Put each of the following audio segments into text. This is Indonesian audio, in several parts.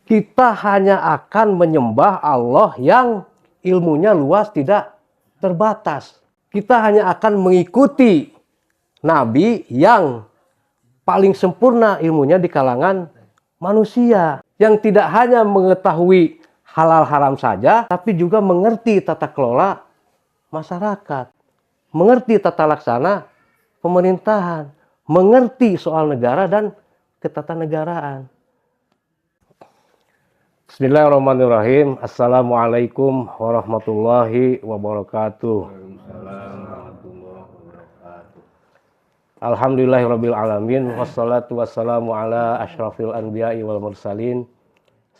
kita hanya akan menyembah Allah yang ilmunya luas, tidak terbatas. Kita hanya akan mengikuti Nabi yang paling sempurna ilmunya di kalangan manusia. Yang tidak hanya mengetahui halal haram saja, tapi juga mengerti tata kelola masyarakat. Mengerti tata laksana pemerintahan. Mengerti soal negara dan ketatanegaraan. Bismillahirrahmanirrahim. Assalamualaikum warahmatullahi wabarakatuh. Alhamdulillahirabbil alamin wassalatu wassalamu ala asyrafil anbiya'i wal mursalin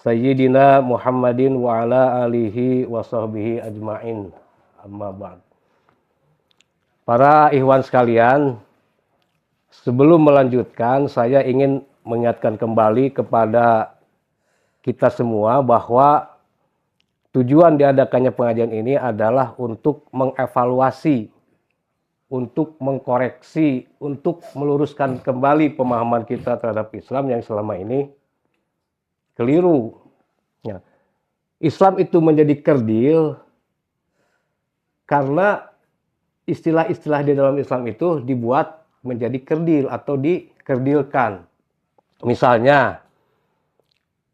sayyidina Muhammadin wa ala alihi wa sahbihi ajmain. Amma ba'd. Para ikhwan sekalian, sebelum melanjutkan saya ingin mengingatkan kembali kepada kita semua bahwa tujuan diadakannya pengajian ini adalah untuk mengevaluasi, untuk mengkoreksi, untuk meluruskan kembali pemahaman kita terhadap Islam yang selama ini keliru. Ya. Islam itu menjadi kerdil karena istilah-istilah di dalam Islam itu dibuat menjadi kerdil atau dikerdilkan. Misalnya,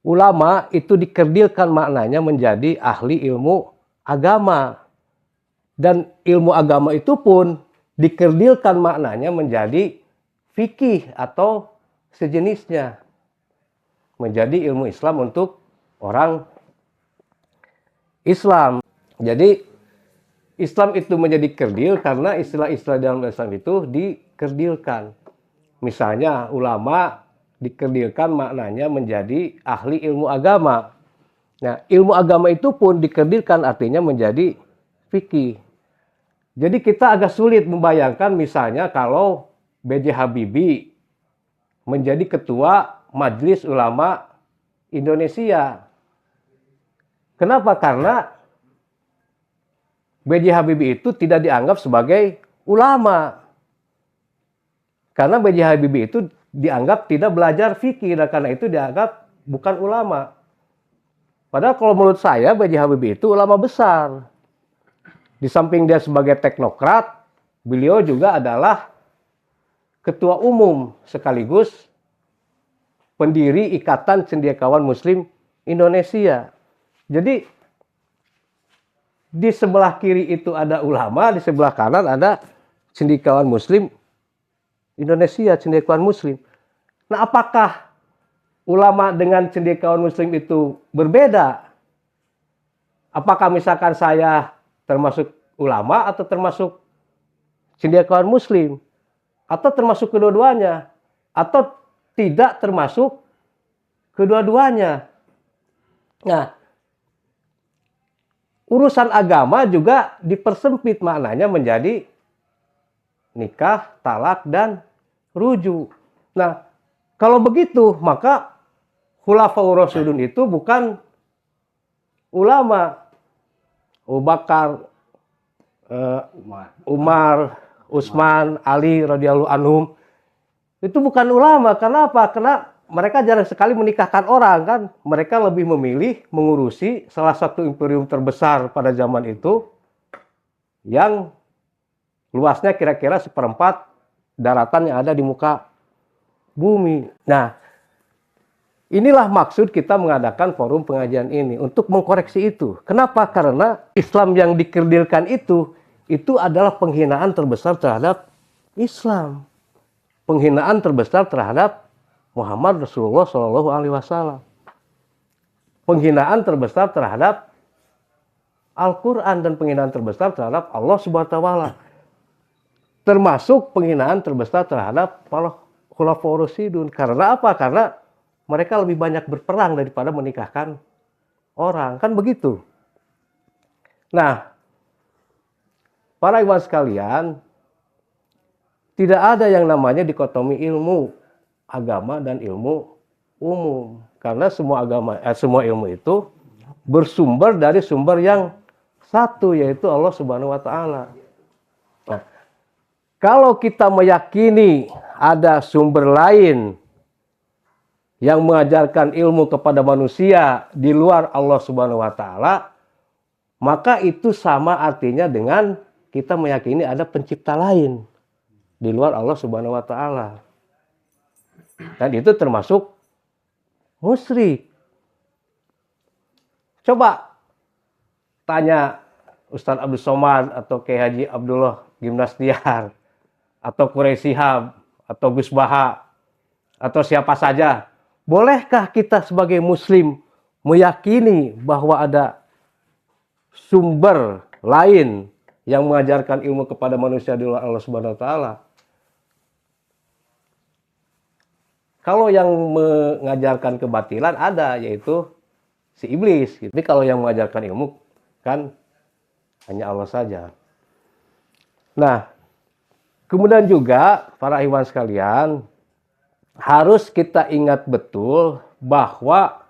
ulama itu dikerdilkan maknanya menjadi ahli ilmu agama. Dan ilmu agama itu pun dikerdilkan maknanya menjadi fikih atau sejenisnya. Menjadi ilmu Islam untuk orang Islam. Jadi Islam itu menjadi kerdil karena istilah-istilah dalam Islam itu dikerdilkan. Misalnya ulama dikerdilkan maknanya menjadi ahli ilmu agama. Nah, ilmu agama itu pun dikerdilkan artinya menjadi fikih. Jadi kita agak sulit membayangkan misalnya kalau B.J. Habibie menjadi ketua Majelis Ulama Indonesia. Kenapa? Karena B.J. Habibie itu tidak dianggap sebagai ulama. Karena B.J. Habibie itu dianggap tidak belajar fikih, dan karena itu dianggap bukan ulama. Padahal kalau menurut saya B.J. Habibie itu ulama besar. Di samping dia sebagai teknokrat, beliau juga adalah ketua umum sekaligus pendiri Ikatan Cendekiawan Muslim Indonesia. Jadi di sebelah kiri itu ada ulama, di sebelah kanan ada Cendekiawan Muslim Indonesia, cendekiawan Muslim. Nah, apakah ulama dengan cendekiawan Muslim itu berbeda? Apakah misalkan saya termasuk ulama atau termasuk cendekiawan Muslim? Atau termasuk kedua-duanya? Atau tidak termasuk kedua-duanya? Nah, urusan agama juga dipersempit maknanya menjadi nikah, talak, dan rujuk. Nah, kalau begitu, maka Khulafaur Rasyidun itu bukan ulama. Abu Bakar, Umar, Utsman, Ali radhiyallahu anhum itu bukan ulama. Kenapa? Karena mereka jarang sekali menikahkan orang, kan? Mereka lebih memilih mengurusi salah satu imperium terbesar pada zaman itu yang luasnya kira-kira 1/4 daratan yang ada di muka bumi. Nah, inilah maksud kita mengadakan forum pengajian ini, untuk mengkoreksi itu. Kenapa? Karena Islam yang dikerdilkan itu adalah penghinaan terbesar terhadap Islam. Penghinaan terbesar terhadap Muhammad Rasulullah SAW. Penghinaan terbesar terhadap Al-Quran dan penghinaan terbesar terhadap Allah SWT. Termasuk penghinaan terbesar terhadap para Khulafaur Rasyidun. Karena apa? Karena mereka lebih banyak berperang daripada menikahkan orang. Kan begitu. Nah, para ikhwan sekalian, tidak ada yang namanya dikotomi ilmu agama dan ilmu umum. Karena semua ilmu itu bersumber dari sumber yang satu, yaitu Allah Subhanahu wa Ta'ala. Nah, kalau kita meyakini ada sumber lain yang mengajarkan ilmu kepada manusia di luar Allah Subhanahu wa taala, maka itu sama artinya dengan kita meyakini ada pencipta lain di luar Allah Subhanahu wa taala. Dan itu termasuk musyrik. Coba tanya Ustadz Abdul Somad atau Kiai Haji Abdullah Gimnastiar atau Quraisy Shihab atau Gus Baha atau siapa saja, bolehkah kita sebagai muslim meyakini bahwa ada sumber lain yang mengajarkan ilmu kepada manusia di luar Allah Subhanahu wa taala? Kalau yang mengajarkan kebatilan ada, yaitu si iblis. Jadi kalau yang mengajarkan ilmu kan hanya Allah saja. Nah, kemudian juga para ikhwan sekalian, harus kita ingat betul bahwa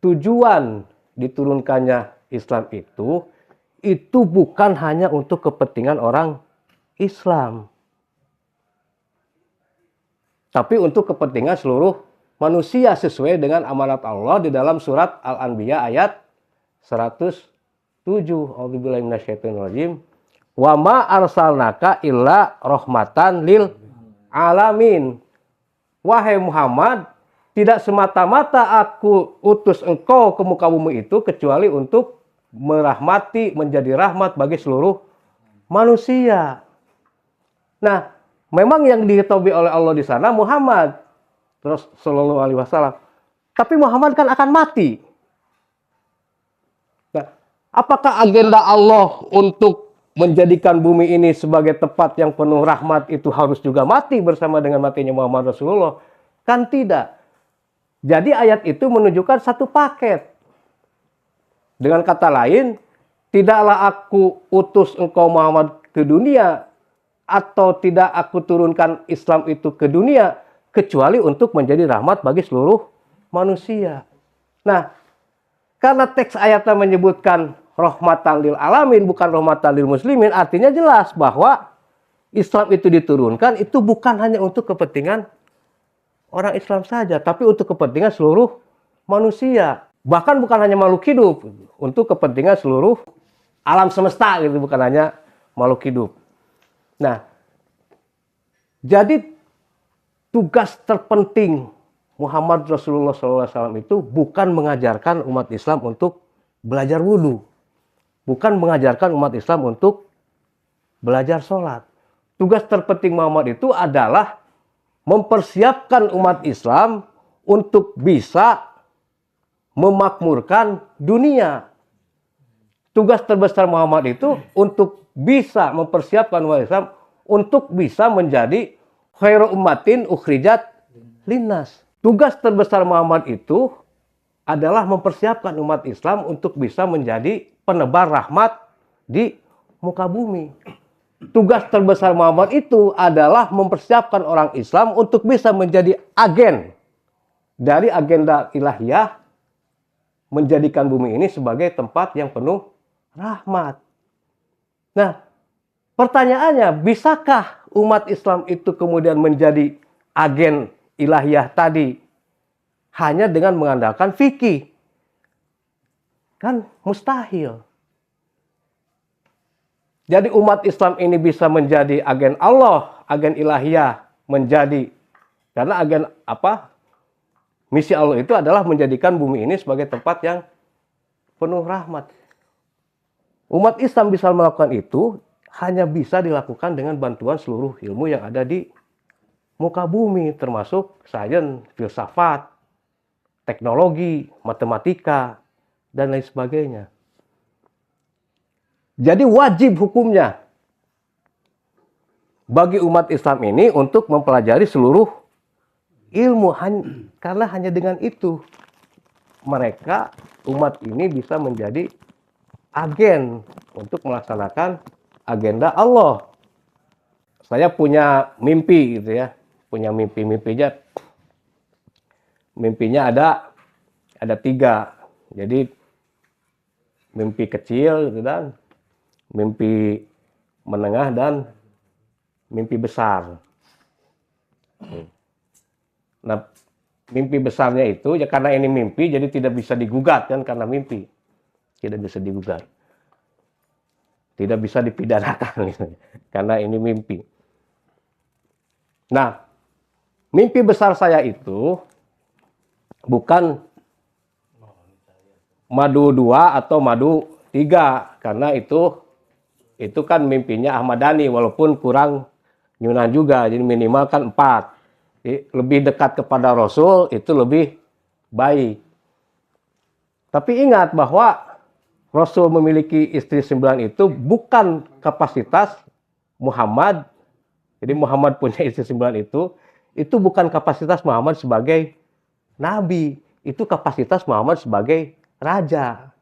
tujuan diturunkannya Islam itu bukan hanya untuk kepentingan orang Islam, tapi untuk kepentingan seluruh manusia sesuai dengan amanat Allah di dalam surat Al-Anbiya ayat 107. A'udzubillahi minasyaitonirrajim. Wa ma arsalnaka illa rahmatan lil alamin. Wahai Muhammad, tidak semata-mata aku utus engkau ke muka bumi itu kecuali untuk merahmati, menjadi rahmat bagi seluruh manusia. Nah, memang yang diketahui oleh Allah di sana Muhammad terus sallallahu alaihi wasallam. Tapi Muhammad kan akan mati. Nah, apakah agenda Allah untuk menjadikan bumi ini sebagai tempat yang penuh rahmat itu harus juga mati bersama dengan matinya Muhammad Rasulullah? Kan tidak. Jadi ayat itu menunjukkan satu paket. Dengan kata lain, tidaklah aku utus engkau Muhammad ke dunia atau tidak aku turunkan Islam itu ke dunia kecuali untuk menjadi rahmat bagi seluruh manusia. Nah, karena teks ayatnya menyebutkan rahmatan lil alamin bukan rahmatan lil muslimin, artinya jelas bahwa Islam itu diturunkan itu bukan hanya untuk kepentingan orang Islam saja, tapi untuk kepentingan seluruh manusia. Bahkan bukan hanya makhluk hidup, untuk kepentingan seluruh alam semesta gitu, bukan hanya makhluk hidup. Nah, jadi tugas terpenting Muhammad Rasulullah SAW itu bukan mengajarkan umat Islam untuk belajar wudhu. Bukan mengajarkan umat Islam untuk belajar sholat. Tugas terpenting Muhammad itu adalah mempersiapkan umat Islam untuk bisa memakmurkan dunia. Tugas terbesar Muhammad itu untuk bisa mempersiapkan umat Islam untuk bisa menjadi khairu ummatin ukhrijat linnas. Tugas terbesar Muhammad itu adalah mempersiapkan umat Islam untuk bisa menjadi penebar rahmat di muka bumi. Tugas terbesar Muhammad itu adalah mempersiapkan orang Islam untuk bisa menjadi agen dari agenda ilahiyah, menjadikan bumi ini sebagai tempat yang penuh rahmat. Nah, pertanyaannya, bisakah umat Islam itu kemudian menjadi agen ilahiyah tadi hanya dengan mengandalkan fikih? Kan mustahil. Jadi umat Islam ini bisa menjadi agen Allah, agen ilahiyah, menjadi karena agen apa? Misi Allah itu adalah menjadikan bumi ini sebagai tempat yang penuh rahmat. Umat Islam bisa melakukan itu hanya bisa dilakukan dengan bantuan seluruh ilmu yang ada di muka bumi, termasuk sains, filsafat, teknologi, matematika, dan lain sebagainya. Jadi wajib hukumnya bagi umat Islam ini untuk mempelajari seluruh ilmu, karena hanya dengan itu mereka, umat ini bisa menjadi agen untuk melaksanakan agenda Allah. Saya punya mimpi gitu ya, punya mimpinya ada 3. Jadi mimpi kecil gitu, dan mimpi menengah dan mimpi besar. Nah, mimpi besarnya itu ya karena ini mimpi jadi tidak bisa digugat kan, karena mimpi tidak bisa digugat, tidak bisa dipidanakan gitu, karena ini mimpi. Nah, mimpi besar saya itu bukan madu 2 atau madu 3, karena itu kan mimpinya Ahmad Dhani, walaupun kurang nyunah juga, jadi minimal kan 4. Lebih dekat kepada Rasul itu lebih baik. Tapi ingat bahwa Rasul memiliki istri 9 itu bukan kapasitas Muhammad. Jadi Muhammad punya istri 9 itu bukan kapasitas Muhammad sebagai nabi, itu kapasitas Muhammad sebagai raja.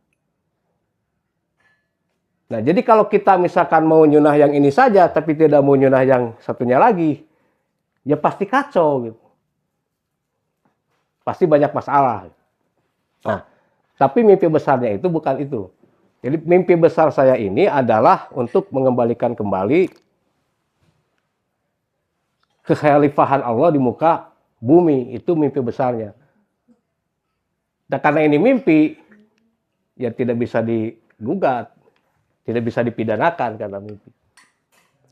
Nah, jadi kalau kita misalkan mau nyunah yang ini saja tapi tidak mau nyunah yang satunya lagi, ya pasti kacau gitu. Pasti banyak masalah. Nah, tapi mimpi besarnya itu bukan itu. Jadi mimpi besar saya ini adalah untuk mengembalikan kembali kekhalifahan Allah di muka bumi. Itu mimpi besarnya. Dan karena ini mimpi, ya tidak bisa digugat, tidak bisa dipidanakan karena mimpi.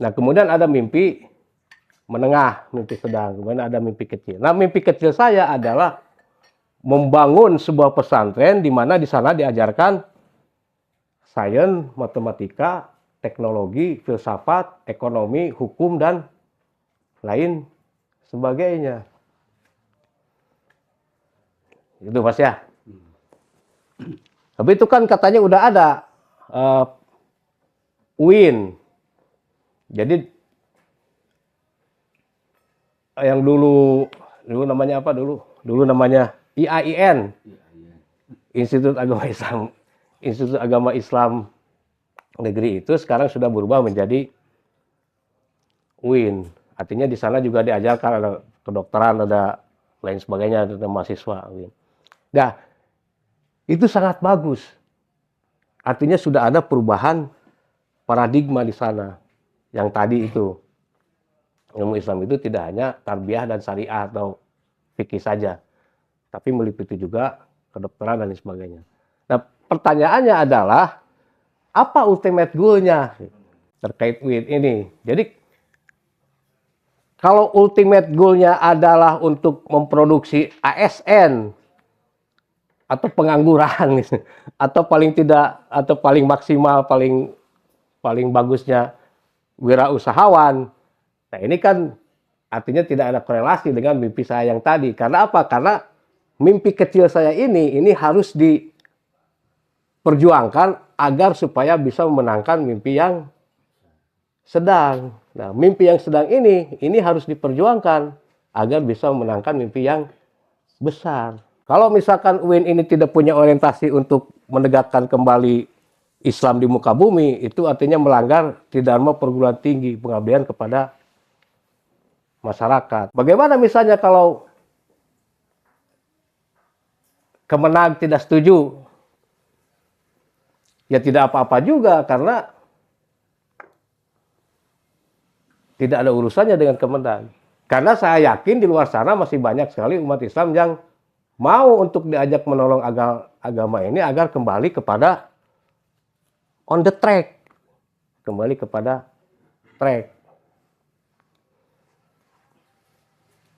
Nah, kemudian ada mimpi menengah, mimpi sedang, kemudian ada mimpi kecil. Nah, mimpi kecil saya adalah membangun sebuah pesantren di mana di sana diajarkan sains, matematika, teknologi, filsafat, ekonomi, hukum, dan lain sebagainya. Itu Mas ya. Tapi itu kan katanya udah ada UIN. Jadi yang dulu namanya apa dulu? Dulu namanya IAIN, Institut Agama Islam Negeri itu sekarang sudah berubah menjadi UIN. Artinya di sana juga diajarkan ada kedokteran, ada lain sebagainya, ada mahasiswa UIN. Nah, itu sangat bagus. Artinya sudah ada perubahan paradigma di sana. Yang tadi itu ilmu Islam itu tidak hanya tarbiyah dan syariah atau fikih saja, tapi meliputi juga kedokteran dan sebagainya. Nah, pertanyaannya adalah apa ultimate goal-nya terkait UIN ini? Jadi kalau ultimate goal-nya adalah untuk memproduksi ASN atau pengangguran atau paling tidak atau paling maksimal paling bagusnya wirausahawan. Nah, ini kan artinya tidak ada korelasi dengan mimpi saya yang tadi. Karena apa? Karena mimpi kecil saya ini harus diperjuangkan agar supaya bisa memenangkan mimpi yang sedang. Nah, mimpi yang sedang ini harus diperjuangkan agar bisa memenangkan mimpi yang besar. Kalau misalkan UIN ini tidak punya orientasi untuk menegakkan kembali Islam di muka bumi, itu artinya melanggar Tridharma perguruan tinggi, pengabdian kepada masyarakat. Bagaimana misalnya kalau Kemenag tidak setuju? Ya tidak apa-apa juga, karena tidak ada urusannya dengan Kemenag. Karena saya yakin di luar sana masih banyak sekali umat Islam yang mau untuk diajak menolong agama ini agar kembali kepada on the track. Kembali kepada track.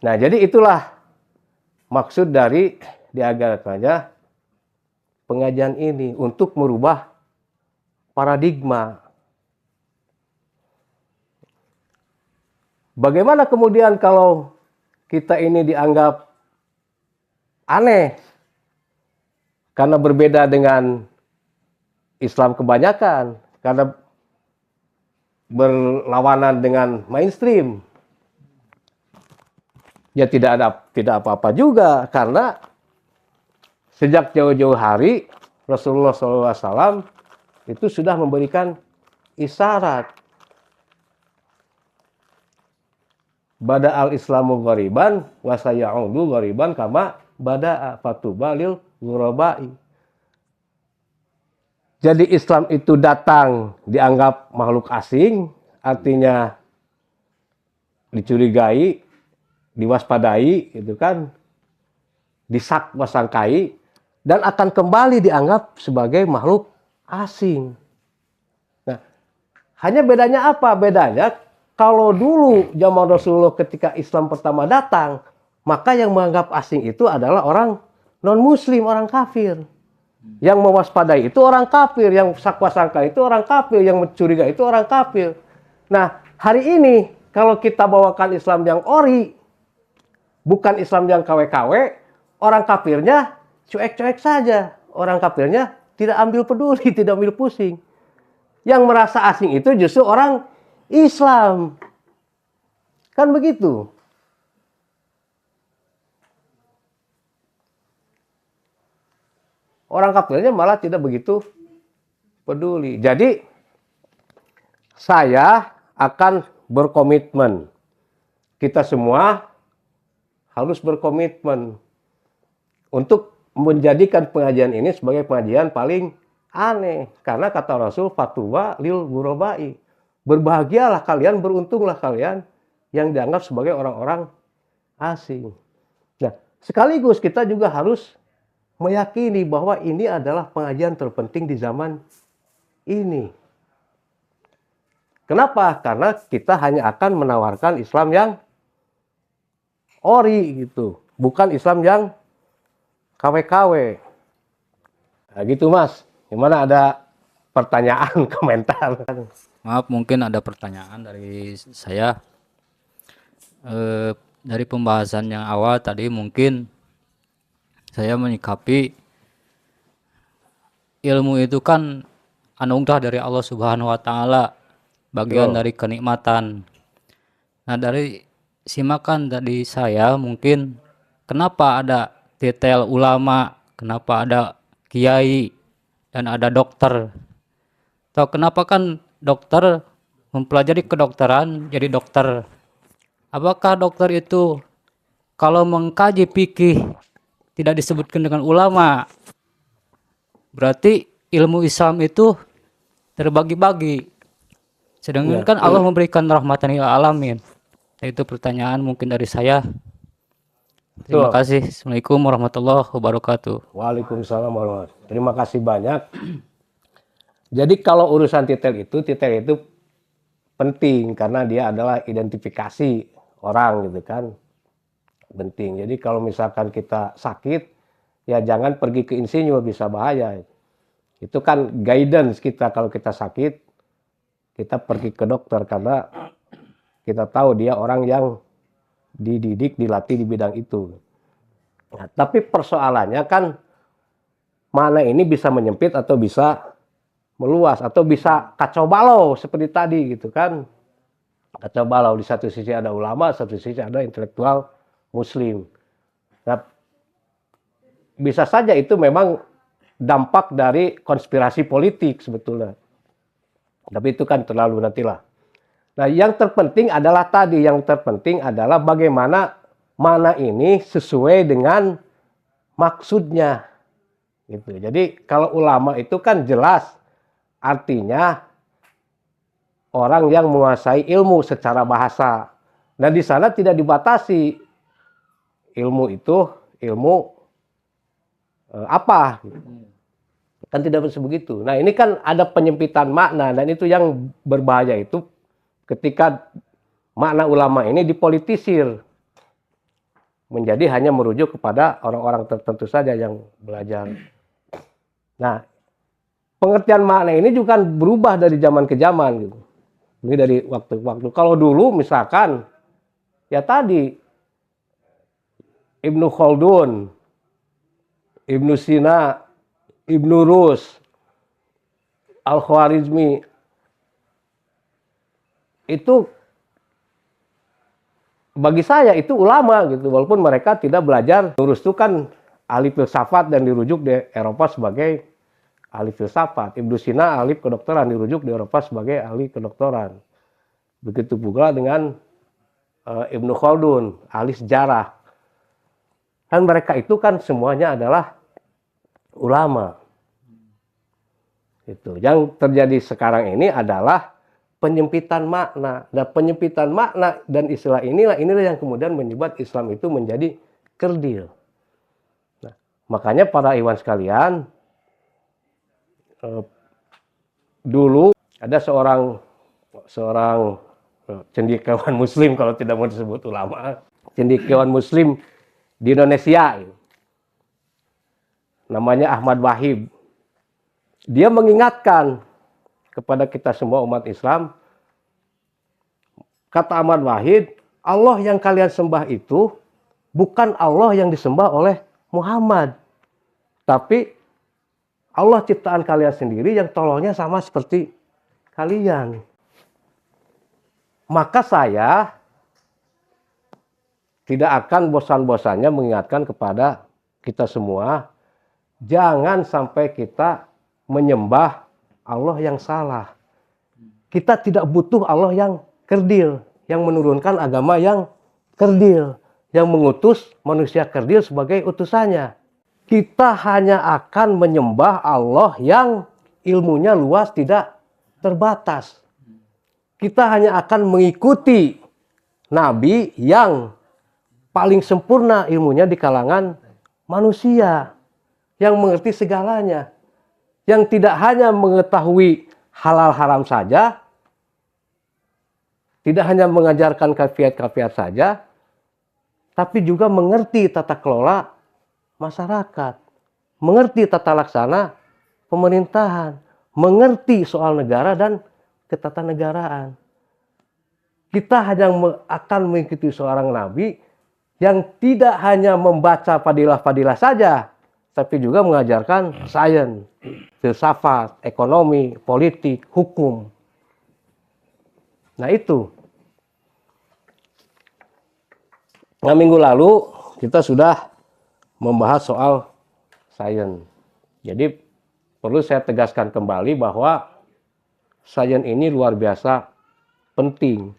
Nah, jadi itulah maksud dari diadakannya pengajian ini untuk merubah paradigma. Bagaimana kemudian kalau kita ini dianggap aneh karena berbeda dengan Islam kebanyakan, karena berlawanan dengan mainstream? Ya tidak apa-apa juga, karena sejak jauh-jauh hari Rasulullah SAW itu sudah memberikan isyarat. Bada al-Islamu ghariban wa sayaudu ghariban kama bada'a fatubalil ghurabai. Jadi Islam itu datang dianggap makhluk asing, artinya dicurigai, diwaspadai, itu kan. disangka-sangkai, dan akan kembali dianggap sebagai makhluk asing. Nah, hanya bedanya apa? Bedanya kalau dulu zaman Rasulullah ketika Islam pertama datang, maka yang menganggap asing itu adalah orang non-muslim, orang kafir. Yang mewaspadai itu orang kafir, yang sakwa-sangka itu orang kafir, yang mencuriga itu orang kafir. Nah, hari ini kalau kita bawakan Islam yang ori, bukan Islam yang KW-KW, orang kafirnya cuek-cuek saja. Orang kafirnya tidak ambil peduli, tidak ambil pusing. Yang merasa asing itu justru orang Islam. Kan begitu. Orang kafirnya malah tidak begitu peduli. Jadi saya akan berkomitmen. Kita semua harus berkomitmen untuk menjadikan pengajian ini sebagai pengajian paling aneh. Karena kata Rasul, fatuwa lil ghurabai. Berbahagialah kalian, beruntunglah kalian yang dianggap sebagai orang-orang asing. Nah, sekaligus kita juga harus meyakini bahwa ini adalah pengajian terpenting di zaman ini. Kenapa? Karena kita hanya akan menawarkan Islam yang ori gitu, bukan Islam yang KW-KW. Nah, gitu Mas. Gimana, ada pertanyaan, komentar? Maaf, mungkin ada pertanyaan dari saya. Dari pembahasan yang awal tadi mungkin saya menyikapi ilmu itu kan anugerah dari Allah Subhanahu wa taala, bagian dari kenikmatan. Nah, dari simakan tadi saya mungkin kenapa ada detail ulama, kenapa ada kiai dan ada dokter. Atau kenapa kan dokter mempelajari kedokteran jadi dokter? Apakah dokter itu kalau mengkaji fikih tidak disebutkan dengan ulama? Berarti ilmu Islam itu terbagi-bagi. Sedangkan kan Allah memberikan rahmatan lil alamin. Itu pertanyaan mungkin dari saya. Terima kasih. Assalamualaikum warahmatullahi wabarakatuh. Waalaikumsalam warahmatullahi wabarakatuh. Terima kasih banyak. Jadi kalau urusan titel itu penting karena dia adalah identifikasi orang gitu kan. Penting. Jadi kalau misalkan kita sakit, ya jangan pergi ke insinyur, bisa bahaya. Itu kan guidance kita kalau kita sakit, kita pergi ke dokter karena kita tahu dia orang yang dididik, dilatih di bidang itu. Nah, tapi persoalannya kan mana ini bisa menyempit atau bisa meluas atau bisa kacau balau seperti tadi gitu kan. Kacau balau, di satu sisi ada ulama, satu sisi ada intelektual muslim. Nah, bisa saja itu memang dampak dari konspirasi politik sebetulnya. Tapi itu kan terlalu nantilah. Nah, yang terpenting adalah bagaimana mana ini sesuai dengan maksudnya. Gitu. Jadi kalau ulama itu kan jelas artinya orang yang menguasai ilmu secara bahasa. Dan di sana tidak dibatasi ilmu itu ilmu apa. Kan tidak bisa begitu. Nah, ini kan ada penyempitan makna dan itu yang berbahaya itu ketika makna ulama ini dipolitisir menjadi hanya merujuk kepada orang-orang tertentu saja yang belajar. Nah, pengertian makna ini juga kan berubah dari zaman ke zaman gitu. Ini dari waktu ke waktu. Kalau dulu misalkan ya tadi Ibnu Khaldun, Ibnu Sina, Ibnu Rus, Al-Khwarizmi, itu bagi saya itu ulama gitu, walaupun mereka tidak belajar. Rus itu kan ahli filsafat dan dirujuk di Eropa sebagai ahli filsafat. Ibnu Sina ahli kedokteran, dirujuk di Eropa sebagai ahli kedokteran. Begitu pula dengan Ibnu Khaldun, ahli sejarah. Dan mereka itu kan semuanya adalah ulama. Itu. Yang terjadi sekarang ini adalah penyempitan makna. Nah, penyempitan makna dan istilah inilah yang kemudian menyebabkan Islam itu menjadi kerdil. Makanya para ikhwan sekalian, dulu ada seorang cendekiawan muslim, kalau tidak mau disebut ulama, cendekiawan muslim di Indonesia, namanya Ahmad Wahid. Dia mengingatkan kepada kita semua umat Islam, kata Ahmad Wahid, Allah yang kalian sembah itu bukan Allah yang disembah oleh Muhammad, tapi Allah ciptaan kalian sendiri yang tolongnya sama seperti kalian. Maka saya tidak akan bosan-bosannya mengingatkan kepada kita semua, jangan sampai kita menyembah Allah yang salah. Kita tidak butuh Allah yang kerdil, yang menurunkan agama yang kerdil, yang mengutus manusia kerdil sebagai utusannya. Kita hanya akan menyembah Allah yang ilmunya luas, tidak terbatas. Kita hanya akan mengikuti Nabi yang paling sempurna ilmunya di kalangan manusia, yang mengerti segalanya, yang tidak hanya mengetahui halal haram saja, tidak hanya mengajarkan kafiat-kafiat saja, tapi juga mengerti tata kelola masyarakat, mengerti tata laksana pemerintahan, mengerti soal negara dan ketatanegaraan. Kita hanya akan mengikuti seorang nabi yang tidak hanya membaca fadilah-fadilah saja, tapi juga mengajarkan sains, filsafat, ekonomi, politik, hukum. Nah itu. Nah, minggu lalu kita sudah membahas soal sains. Jadi perlu saya tegaskan kembali bahwa sains ini luar biasa penting.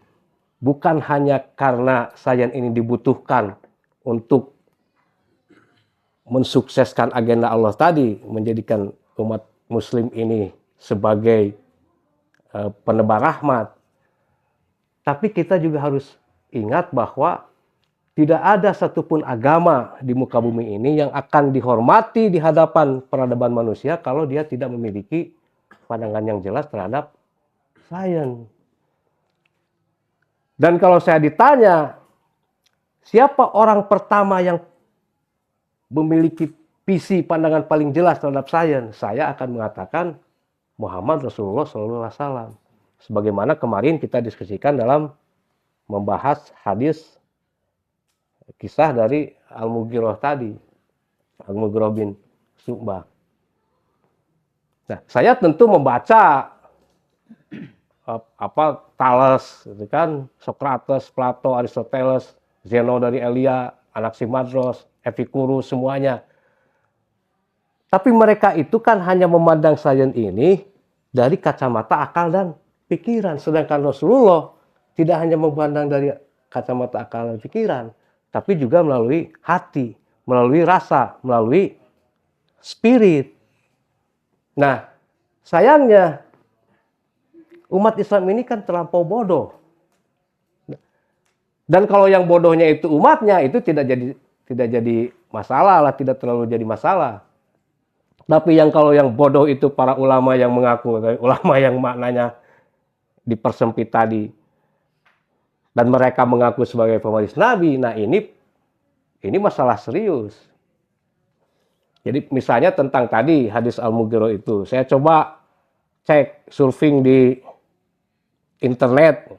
Bukan hanya karena sains ini dibutuhkan untuk mensukseskan agenda Allah tadi, menjadikan umat muslim ini sebagai penebar rahmat. Tapi kita juga harus ingat bahwa tidak ada satupun agama di muka bumi ini yang akan dihormati di hadapan peradaban manusia kalau dia tidak memiliki pandangan yang jelas terhadap sains. Dan kalau saya ditanya, siapa orang pertama yang memiliki visi pandangan paling jelas terhadap sains, saya akan mengatakan Muhammad Rasulullah SAW. Sebagaimana kemarin kita diskusikan dalam membahas hadis kisah dari Al-Mughirah tadi, Al-Mughirah bin Syu'bah. Nah, saya tentu membaca Thales, itu kan, Socrates, Plato, Aristoteles, Zeno dari Elia, Anaximandros, Epicurus, semuanya. Tapi mereka itu kan hanya memandang sains ini dari kacamata akal dan pikiran. Sedangkan Rasulullah tidak hanya memandang dari kacamata akal dan pikiran, tapi juga melalui hati, melalui rasa, melalui spirit. Nah, sayangnya umat Islam ini kan terlampau bodoh. Dan kalau yang bodohnya itu umatnya, itu tidak jadi masalah lah, tidak terlalu jadi masalah. Tapi kalau yang bodoh itu para ulama yang mengaku, ulama yang maknanya dipersempit tadi, dan mereka mengaku sebagai pewaris Nabi. Nah, ini masalah serius. Jadi misalnya tentang tadi hadis Al-Mughirah itu, saya coba cek surfing di internet.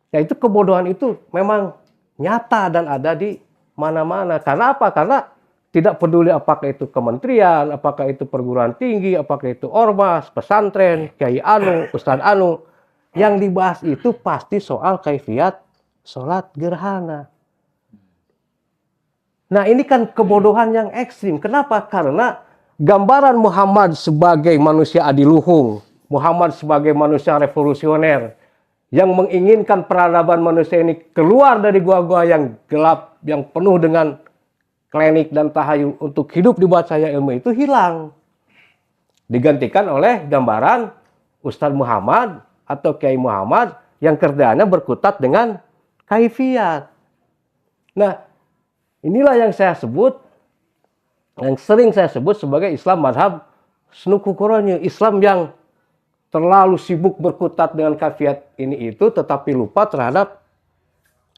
Ya, itu kebodohan itu memang nyata dan ada di mana-mana. Karena apa? Karena tidak peduli apakah itu kementerian, apakah itu perguruan tinggi, apakah itu ormas, pesantren, kiai anu, ustadz anu, yang dibahas itu pasti soal kaifiat sholat gerhana. Nah, ini kan kebodohan yang ekstrim. Kenapa? Karena gambaran Muhammad sebagai manusia adiluhung, Muhammad sebagai manusia revolusioner, yang menginginkan peradaban manusia ini keluar dari gua-gua yang gelap, yang penuh dengan klinik dan tahayul untuk hidup di bawah cahaya ilmu, itu hilang. Digantikan oleh gambaran Ustadz Muhammad atau Kiai Muhammad yang kerjanya berkutat dengan kaifiat. Nah, inilah yang saya sebut yang sering saya sebut sebagai Islam madhab Snukukuronye, Islam yang terlalu sibuk berkutat dengan kafiat ini itu, tetapi lupa terhadap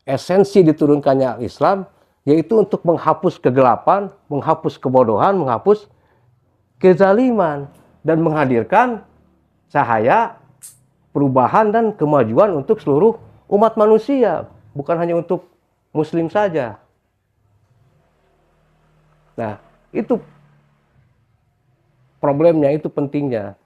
esensi diturunkannya Islam, yaitu untuk menghapus kegelapan, menghapus kebodohan, menghapus kezaliman, dan menghadirkan cahaya perubahan dan kemajuan untuk seluruh umat manusia, bukan hanya untuk Muslim saja. Nah, itu problemnya, itu pentingnya.